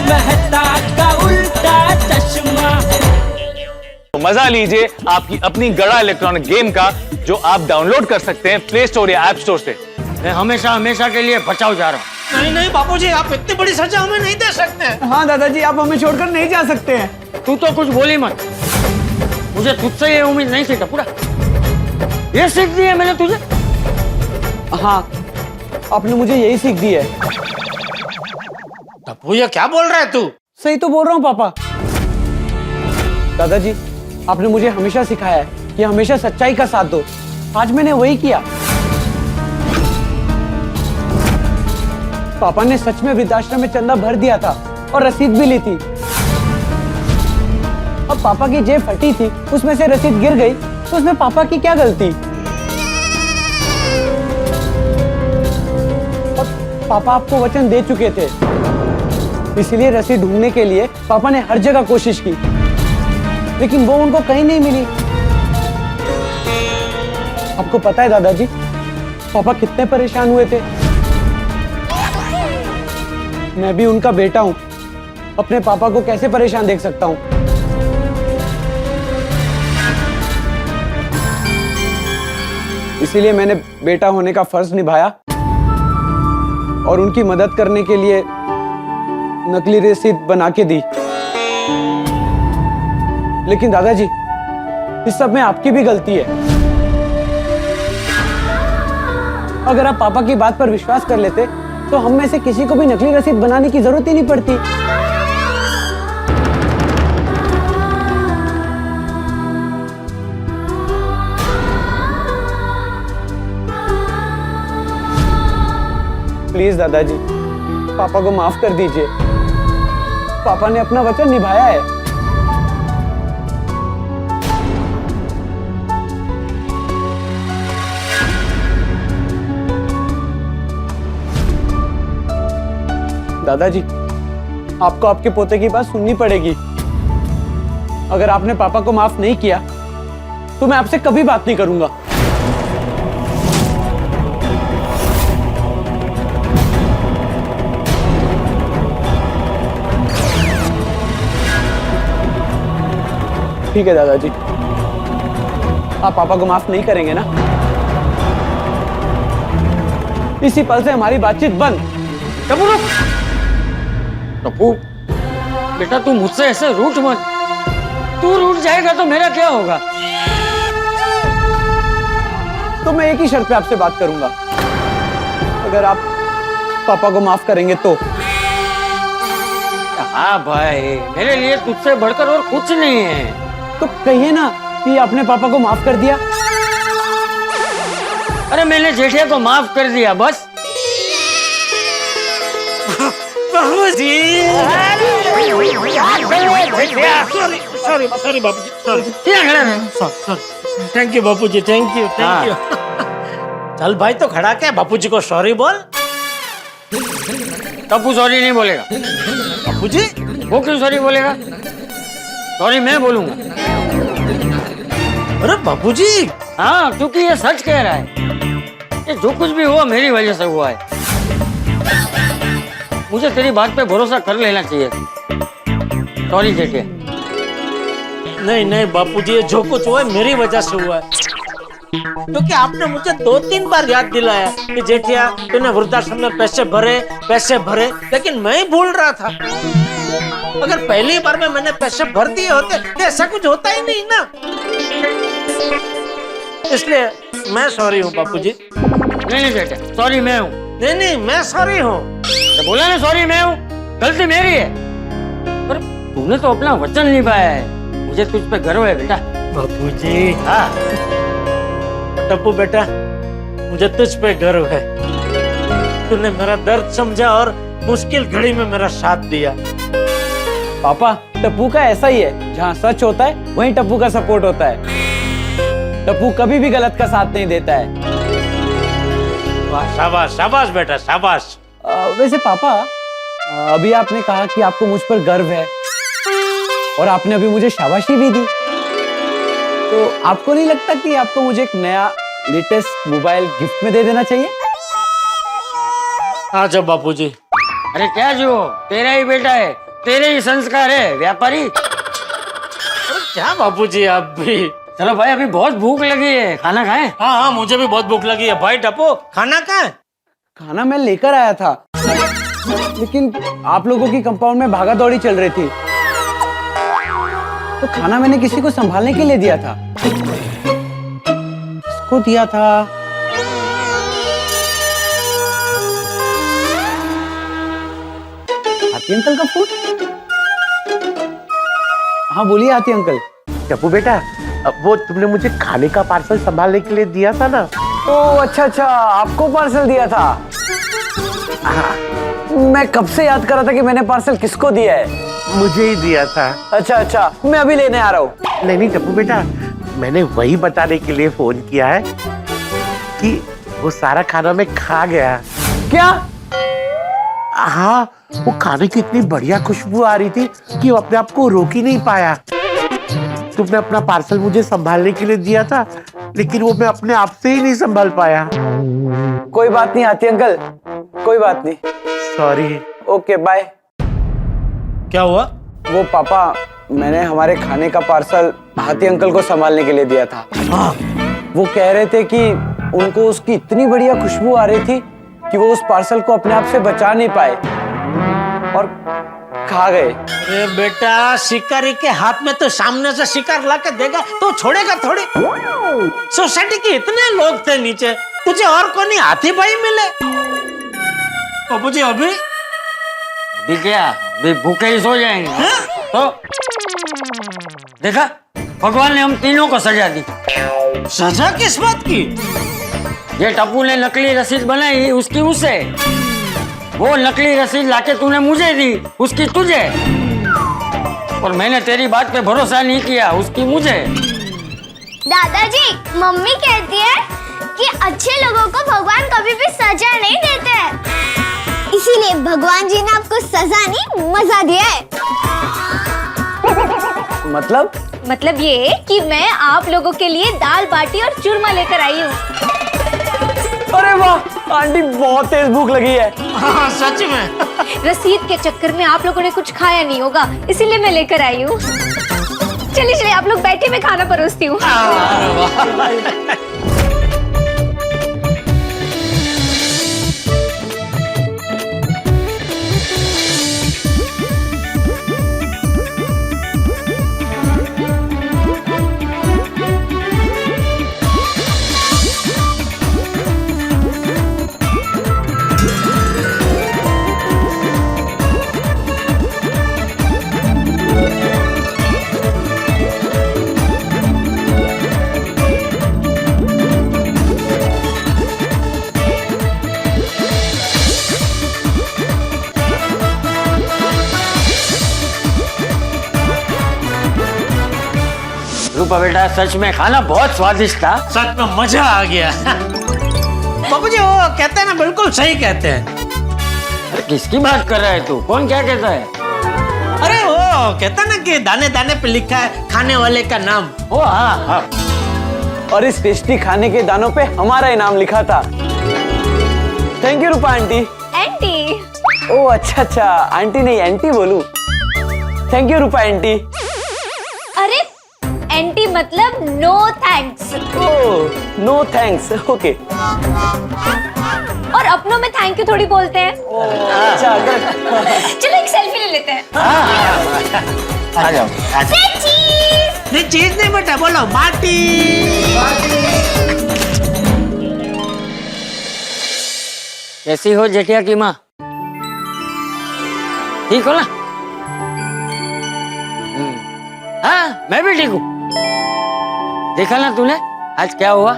मेहता का उल्टा चश्मा। मजा लीजिए आपकी अपनी गड़ा इलेक्ट्रॉनिक गेम का, जो आप डाउनलोड कर सकते हैं प्ले स्टोर या ऐप स्टोर से। मैं हमेशा हमेशा के लिए बचाओ जा रहा हूँ। नहीं नहीं बापूजी, आप इतनी बड़ी सजा हमें नहीं दे सकते। हाँ दादाजी, आप हमें छोड़कर नहीं जा सकते हैं। तू तो कुछ बोली मत, मुझे तुझसे ये उम्मीद नहीं थी टपूरा। ये सीख दी है मैंने तुझे। हाँ, आपने मुझे यही सीख दी है। टप्पू ये क्या बोल रहा है तू? सही तो बोल रहा हूँ पापा। दादाजी, आपने मुझे हमेशा सिखाया है कि हमेशा सच्चाई का साथ दो। आज मैंने वही किया। पापा ने सच में वृद्धाश्रम में चंदा भर दिया था और रसीद भी ली थी। अब पापा की जेब फटी थी, उसमें से रसीद गिर गई, तो उसमें पापा की क्या गलती? और पापा आपको वचन दे चुके थे, इसलिए रसीद ढूंढने के लिए पापा ने हर जगह कोशिश की, लेकिन वो उनको कहीं नहीं मिली। आपको पता है दादाजी, पापा कितने परेशान हुए थे। मैं भी उनका बेटा हूं, अपने पापा को कैसे परेशान देख सकता हूं। इसीलिए मैंने बेटा होने का फर्ज निभाया और उनकी मदद करने के लिए नकली रसीद बना के दी। लेकिन दादाजी, इस सब में आपकी भी गलती है। अगर आप पापा की बात पर विश्वास कर लेते तो हम में से किसी को भी नकली रसीद बनाने की जरूरत ही नहीं पड़ती। प्लीज दादाजी, पापा को माफ कर दीजिए। पापा ने अपना वचन निभाया है। दादाजी, आपको आपके पोते की बात सुननी पड़ेगी। अगर आपने पापा को माफ नहीं किया तो मैं आपसे कभी बात नहीं करूंगा। ठीक है दादाजी, आप पापा को माफ नहीं करेंगे ना? इसी पल से हमारी बातचीत बंद। टप्पू रुक। टप्पू बेटा, तू मुझसे ऐसे रूठ मत। तू रूठ जाएगा तो मेरा क्या होगा? तो मैं एक ही शर्त पे आपसे बात करूंगा, अगर आप पापा को माफ करेंगे तो। हाँ भाई, मेरे लिए तुझसे बढ़कर और कुछ नहीं है। तो कहिए ना कि आपने पापा को माफ कर दिया। अरे मैंने जेठिया को माफ कर दिया, बस। बाबूजी, सॉरी बाबूजी, sorry. Thank you Bapuji, thank you. चल भाई, तो खड़ा क्या, बापूजी को सॉरी बोल। टप्पू सॉरी नहीं बोलेगा। बापूजी, वो क्यों सॉरी बोलेगा? सॉरी मैं बोलूंगा। अरे बापूजी, हाँ, क्योंकि ये सच कह रहा है। ये जो कुछ भी हुआ मेरी वजह से हुआ है। मुझे तेरी बात पे भरोसा कर लेना चाहिए। सॉरी जेठिया। नहीं नहीं बापूजी, ये जो कुछ हुआ है मेरी वजह से हुआ है। क्योंकि आपने मुझे 2-3 बार याद दिलाया कि जेठिया तूने वृद्धाश्रम में पैसे भरे, लेकिन मैं ही भूल रहा था। अगर पहली बार में मैंने पैसे भर दिए होते तो ऐसा कुछ होता ही नहीं ना। इसलिए मैं सॉरी हूँ बापूजी। नहीं बेटा, सॉरी मैं हूँ। नहीं, मैं सॉरी हूँ। तो बोला ना सॉरी मैं हूँ, गलती मेरी है। पर तूने तो अपना वचन निभाया है, मुझे तुझ पे गर्व है बेटा। बापूजी, हाँ टप्पू बेटा, मुझे तुझ पे गर्व है। तूने मेरा दर्द समझा और मुश्किल घड़ी में मेरा साथ दिया। पापा, टप्पू का ऐसा ही है, जहाँ सच होता है वहीं टप्पू का सपोर्ट होता है। टप्पू कभी भी गलत का साथ नहीं देता है। वाह, शाबाश शाबाश बेटा, शाबाश। वैसे पापा, अभी आपने कहा कि आपको मुझ पर गर्व है और आपने अभी मुझे शाबाशी भी दी, तो आपको नहीं लगता कि आपको मुझे एक नया लेटेस्ट मोबाइल गिफ्ट में दे देना चाहिए? हाँ जब बापूजी। अरे क्या जो तेरा ही बेटा है, तेरे ही संस्कार है व्यापारी। अरे क्या बापूजी आप भी। चलो भाई, अभी बहुत भूख लगी है, खाना खाएं। हाँ हाँ, मुझे भी बहुत भूख लगी है। भाई टप्पू, खाना कहाँ है? खाना मैं लेकर आया था, लेकिन आप लोगों की कंपाउंड में भागा दौड़ी चल रही थी, तो खाना मैंने किसी को संभालने के लिए दिया था। किसको दिया था? आती अंकल का फोन। हाँ बोलिए आती अंकल। टप्पू बेटा, अब वो तुमने मुझे खाने का पार्सल संभालने के लिए दिया था ना? ओ अच्छा अच्छा, आपको पार्सल दिया था। मैं कब से याद कर रहा था कि मैंने पार्सल किसको दिया है। मुझे ही दिया था। अच्छा अच्छा, मैं अभी लेने आ रहा हूँ। नहीं नहीं टप्पू बेटा, मैंने वही बताने के लिए फोन किया है कि वो सारा खाना मैं खा गया। क्या? हाँ, वो खाने की इतनी बढ़िया खुशबू आ रही थी कि वो अपने आप को रोक ही नहीं पाया। तुमने अपना पार्सल मुझे संभालने के लिए दिया था, लेकिन वो मैं अपने आप से ही नहीं संभाल पाया। कोई बात नहीं आती अंकल, कोई बात नहीं। सॉरी। Okay bye. क्या हुआ? वो पापा, मैंने हमारे खाने का पार्सल हाथी अंकल को संभालने के लिए दिया था। वो कह रहे थे कि उनको उसकी इतनी बढ़िया खुशबू आ रही थी कि वो उस पार्सल को अपने आप से बचा नहीं पाए और खा गए। अरे बेटा, शिकारी के हाथ में तो सामने से शिकार लाके देगा तो छोड़ेगा थोड़ी। सोसाइटी के इतने लोग थे नीचे, तुझे और कौन ही हाथी भाई मिले? बाबूजी अभी क्या, अभी भूखे ही सो जाएंगे? तो देखा, भगवान ने हम तीनों को सजा दी। सजा किस बात की? ये टप्पू ने नकली रसीद बनाई, उसकी उसे। वो नकली रसीद लाके तूने मुझे दी, उसकी तुझे। और मैंने तेरी बात पे भरोसा नहीं किया, उसकी मुझे। दादाजी, मम्मी कहती है कि अच्छे लोगों को भगवान कभी भी सजा नहीं देते, इसीलिए भगवान जी ने आपको सजा नहीं मजा दिया है। मतलब ये कि मैं आप लोगों के लिए दाल बाटी और चूरमा लेकर आई हूँ। अरे वाह, आंटी बहुत तेज भूख लगी है। हाँ सच में। रसीद के चक्कर में आप लोगों ने कुछ खाया नहीं होगा, इसीलिए मैं लेकर आई हूँ। चलिए चलिए, आप लोग बैठे, मैं खाना परोसती हूँ। रूपा बेटा, सच में खाना बहुत स्वादिष्ट था। सच में मजा आ गया। बाबूजी वो कहते हैं ना, बिल्कुल सही कहते हैं। अरे किसकी बात कर रहा है तू? कौन क्या कहता है? अरे वो कहता ना कि दाने दाने पे लिखा है खाने वाले का नाम। ओ हाँ हाँ। और इस टेस्टी खाने के दानों पे हमारा इनाम लिखा था। Thank you Rupa aunty. Aunty. ओ अच्छा अच्छा, आंटी नहीं एंटी बोलूं। Thank you Rupa aunty. अरे एंटी मतलब no thanks. Oh no thanks, okay. और अपनों में थैंक यू थोड़ी बोलते हैं। अच्छा चलो एक सेल्फी ले लेते हैं। आ जाओ। नहीं चीज नहीं बेटा, बोलो बाटी। कैसी हो जेठिया की माँ? ठीक हो ना? हाँ मैं भी ठीक हूँ। देखा ना तूने आज क्या हुआ?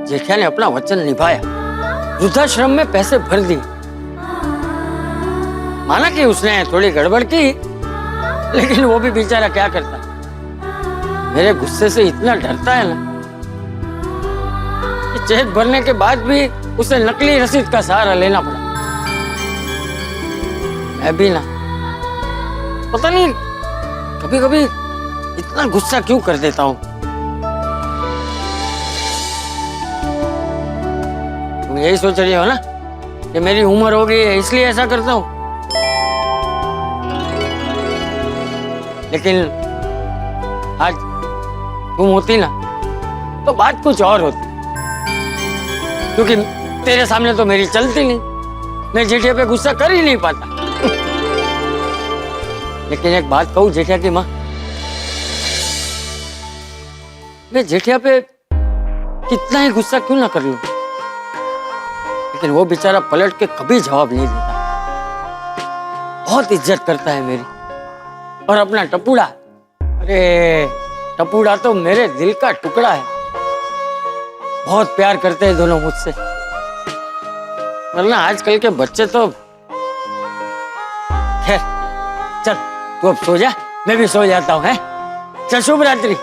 जेठिया ने अपना वचन निभाया, वृद्धाश्रम में पैसे भर दिए। माना कि उसने थोड़ी गड़बड़ की, लेकिन वो भी बेचारा क्या करता, मेरे गुस्से से इतना डरता है ना कि चेक भरने के बाद भी उसे नकली रसीद का सहारा लेना पड़ा। मैं भी ना, पता नहीं कभी कभी इतना गुस्सा क्यों कर देता हूँ। तुम यही सोच रही हो ना कि मेरी उम्र हो गई है इसलिए ऐसा करता हूँ? लेकिन आज तुम होती ना तो बात कुछ और होती, क्योंकि तेरे सामने तो मेरी चलती नहीं, मैं जेठिया पे गुस्सा कर ही नहीं पाता। लेकिन एक बात कहूं जेठिया की माँ, मैं जेठिया पे कितना ही गुस्सा क्यों ना कर लूं, लेकिन वो बेचारा पलट के कभी जवाब नहीं देता। बहुत इज्जत करता है मेरी। और अपना टपुड़ा, अरे टपुड़ा तो मेरे दिल का टुकड़ा है। बहुत प्यार करते हैं दोनों मुझसे, वरना आजकल के बच्चे तो खैर। चल तू अब सो जा, मैं भी सो जाता हूँ। है चल, शुभ रात्रि।